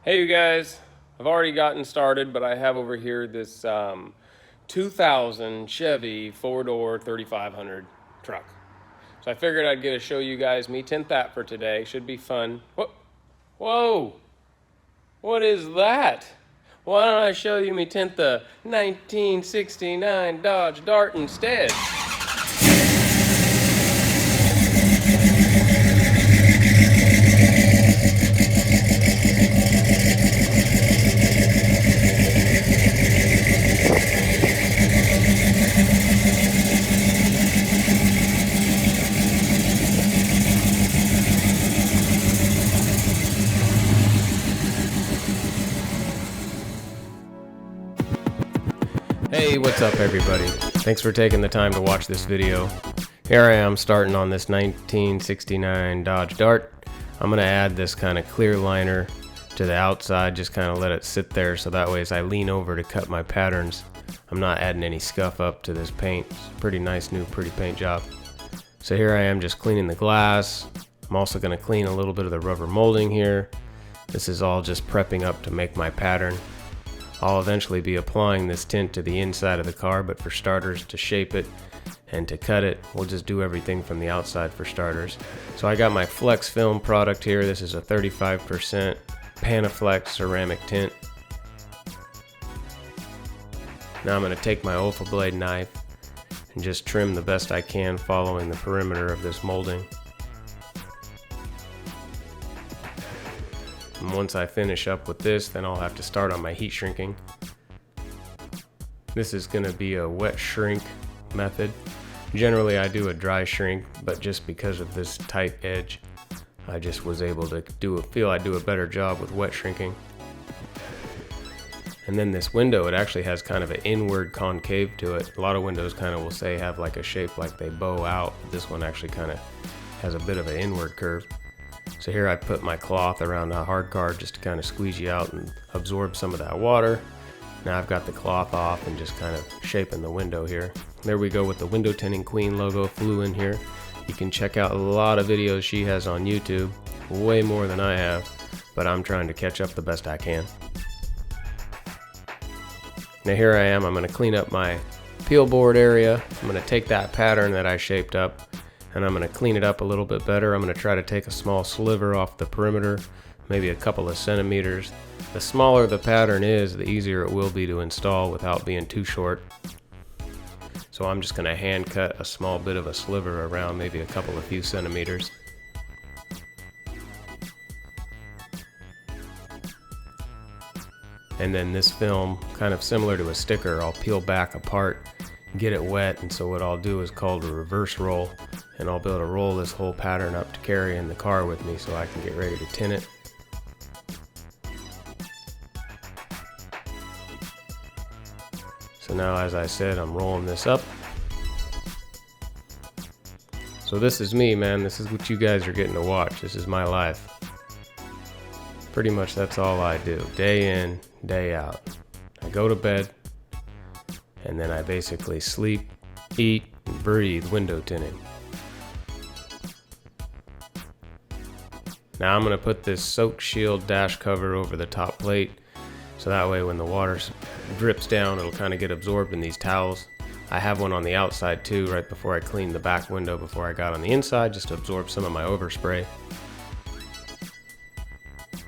Hey you guys, I've already gotten started, but I have over here this 2000 Chevy 4-door 3500 truck. So I figured I'd get to show you guys me tint that for today. Should be fun. Whoa, what is that? Why don't I show you me tint the 1969 Dodge Dart instead? Hey, what's up everybody? Thanks for taking the time to watch this video. Here I am starting on this 1969 Dodge Dart. I'm going to add this kind of clear liner to the outside, just kind of let it sit there so that way as I lean over to cut my patterns, I'm not adding any scuff up to this paint. It's a pretty nice new pretty paint job. So here I am just cleaning the glass. I'm also going to clean a little bit of the rubber molding here. This is all just prepping up to make my pattern. I'll eventually be applying this tint to the inside of the car, but for starters, to shape it and to cut it, we'll just do everything from the outside for starters. So I got my Flex Film product here. This is a 35% Panaflex ceramic tint. Now I'm going to take my Olfa blade knife and just trim the best I can following the perimeter of this molding. And once I finish up with this, then I'll have to start on my heat shrinking. This is going to be a wet shrink method. Generally I do a dry shrink, but just because of this tight edge, I just was able to feel I do a better job with wet shrinking. And then this window, it actually has kind of an inward concave to it. A lot of windows kind of will say have like a shape like they bow out. This one actually kind of has a bit of an inward curve. So here I put my cloth around a hard card just to kind of squeeze you out and absorb some of that water. Now I've got the cloth off and just kind of shaping the window here. There we go with the Window Tinting Queen logo flew in here. You can check out a lot of videos she has on YouTube, way more than I have, but I'm trying to catch up the best I can. Now here I am, I'm going to clean up my peel board area. I'm going to take that pattern that I shaped up and I'm going to clean it up a little bit better. I'm going to try to take a small sliver off the perimeter, maybe a couple of centimeters. The smaller the pattern is, the easier it will be to install without being too short. So I'm just going to hand cut a small bit of a sliver around maybe a couple of few centimeters. And then this film, kind of similar to a sticker, I'll peel back apart, get it wet, and so what I'll do is called a reverse roll, and I'll be able to roll this whole pattern up to carry in the car with me so I can get ready to tint it. So now, as I said, I'm rolling this up. So this is me, man. This is what you guys are getting to watch. This is my life. Pretty much that's all I do, day in, day out. I go to bed, and then I basically sleep, eat, and breathe window tinting. Now I'm going to put this Soak Shield dash cover over the top plate, so that way when the water drips down, it'll kind of get absorbed in these towels. I have one on the outside too, right before I cleaned the back window before I got on the inside, just to absorb some of my overspray.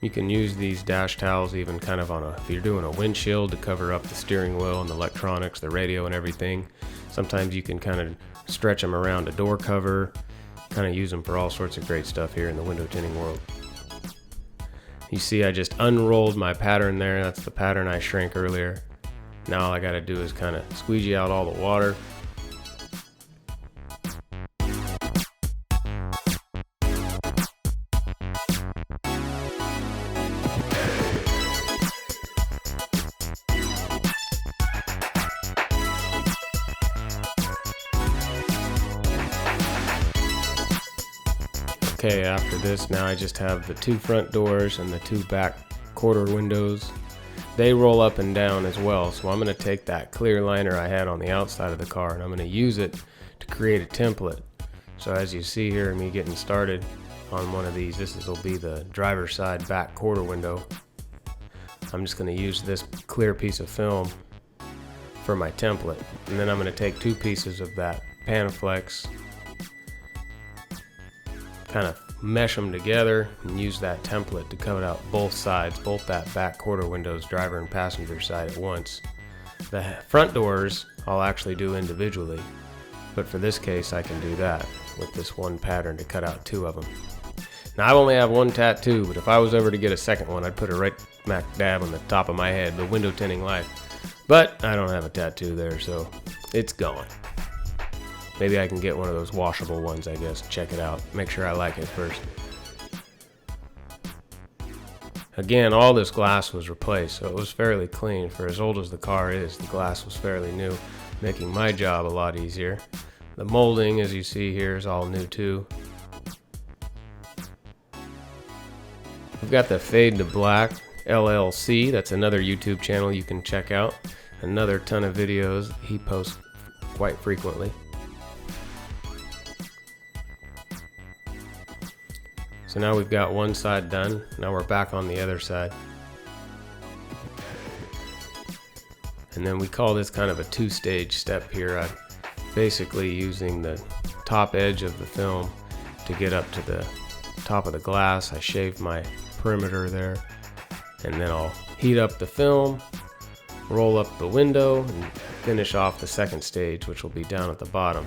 You can use these dash towels even kind of if you're doing a windshield to cover up the steering wheel and the electronics, the radio and everything. Sometimes you can kind of stretch them around a door cover, kind of use them for all sorts of great stuff here in the window tinting world. You see I just unrolled my pattern there. That's the pattern I shrank earlier. Now all I got to do is kind of squeegee out all the water. Okay, after this, now I just have the two front doors and the two back quarter windows. They roll up and down as well, so I'm going to take that clear liner I had on the outside of the car and I'm going to use it to create a template. So as you see here, me getting started on one of these, this will be the driver's side back quarter window. I'm just going to use this clear piece of film for my template. And then I'm going to take 2 pieces of that Panaflex, kind of mesh them together and use that template to cut out both sides, both that back quarter windows, driver and passenger side at once. The front doors I'll actually do individually, but for this case I can do that with this one pattern to cut out 2 of them. Now I only have 1 tattoo, but if I was ever to get a second one, I'd put it right smack dab on the top of my head, the window tinting life. But I don't have a tattoo there, so it's gone. Maybe I can get one of those washable ones, I guess. Check it out. Make sure I like it first. Again, all this glass was replaced, so it was fairly clean. For as old as the car is, the glass was fairly new, making my job a lot easier. The molding, as you see here, is all new too. We've got the Fade to Black LLC. That's another YouTube channel you can check out. Another ton of videos he posts quite frequently. So now we've got one side done. Now we're back on the other side. And then we call this kind of a 2-stage step here. I'm basically using the top edge of the film to get up to the top of the glass. I shave my perimeter there, and then I'll heat up the film, roll up the window, and finish off the second stage, which will be down at the bottom.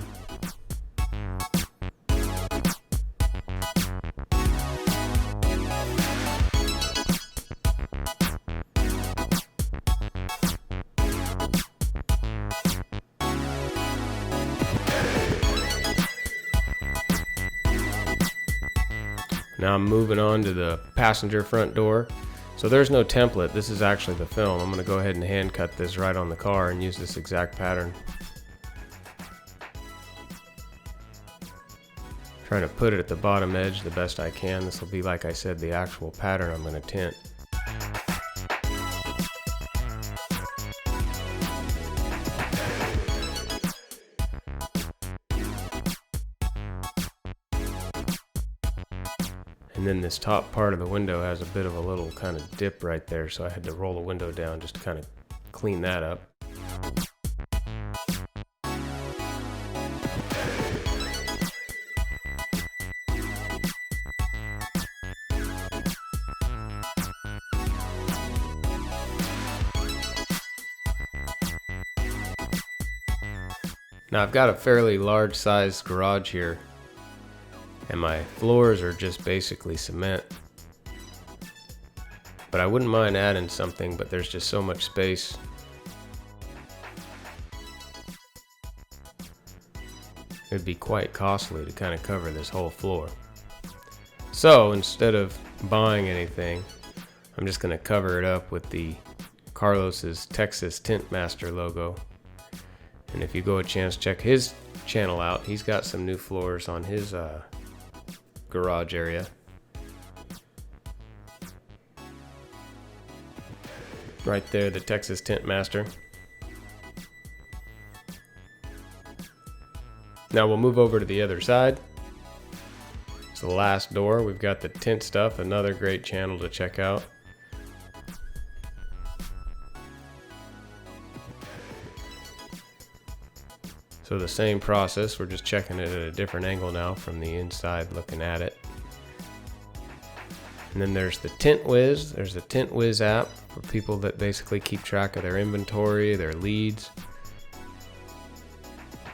Now I'm moving on to the passenger front door. So there's no template, this is actually the film. I'm going to go ahead and hand cut this right on the car and use this exact pattern. Trying to put it at the bottom edge the best I can. This will be, like I said, the actual pattern I'm going to tint. And then this top part of the window has a bit of a little kind of dip right there, so I had to roll the window down just to kind of clean that up. Now I've got a fairly large sized garage here, and my floors are just basically cement. But I wouldn't mind adding something, but there's just so much space. It'd be quite costly to kind of cover this whole floor. So instead of buying anything, I'm just going to cover it up with the Carlos's Texas Tint Master logo. And if you go a chance, check his channel out. He's got some new floors on his garage area. Right there, the Texas Tint Master. Now we'll move over to the other side. It's the last door. We've got the tint stuff, another great channel to check out. So the same process, we're just checking it at a different angle now from the inside looking at it. And then there's the Tint Wiz. There's the Tint Wiz app for people that basically keep track of their inventory, their leads.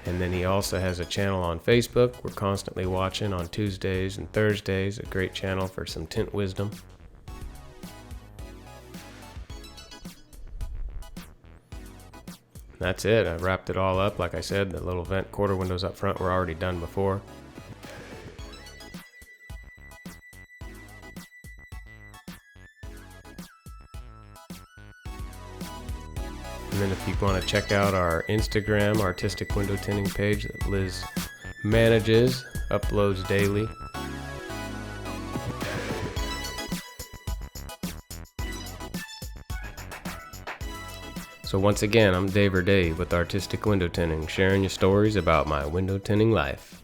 And then he also has a channel on Facebook we're constantly watching on Tuesdays and Thursdays, a great channel for some tint wisdom. That's it. I wrapped it all up. Like I said, the little vent quarter windows up front were already done before. And then if you want to check out our Instagram artistic window tinting page that Liz manages, uploads daily. So once again, I'm Dave or Dave with Artistic Window Tinting, sharing your stories about my window tinting life.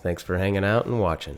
Thanks for hanging out and watching.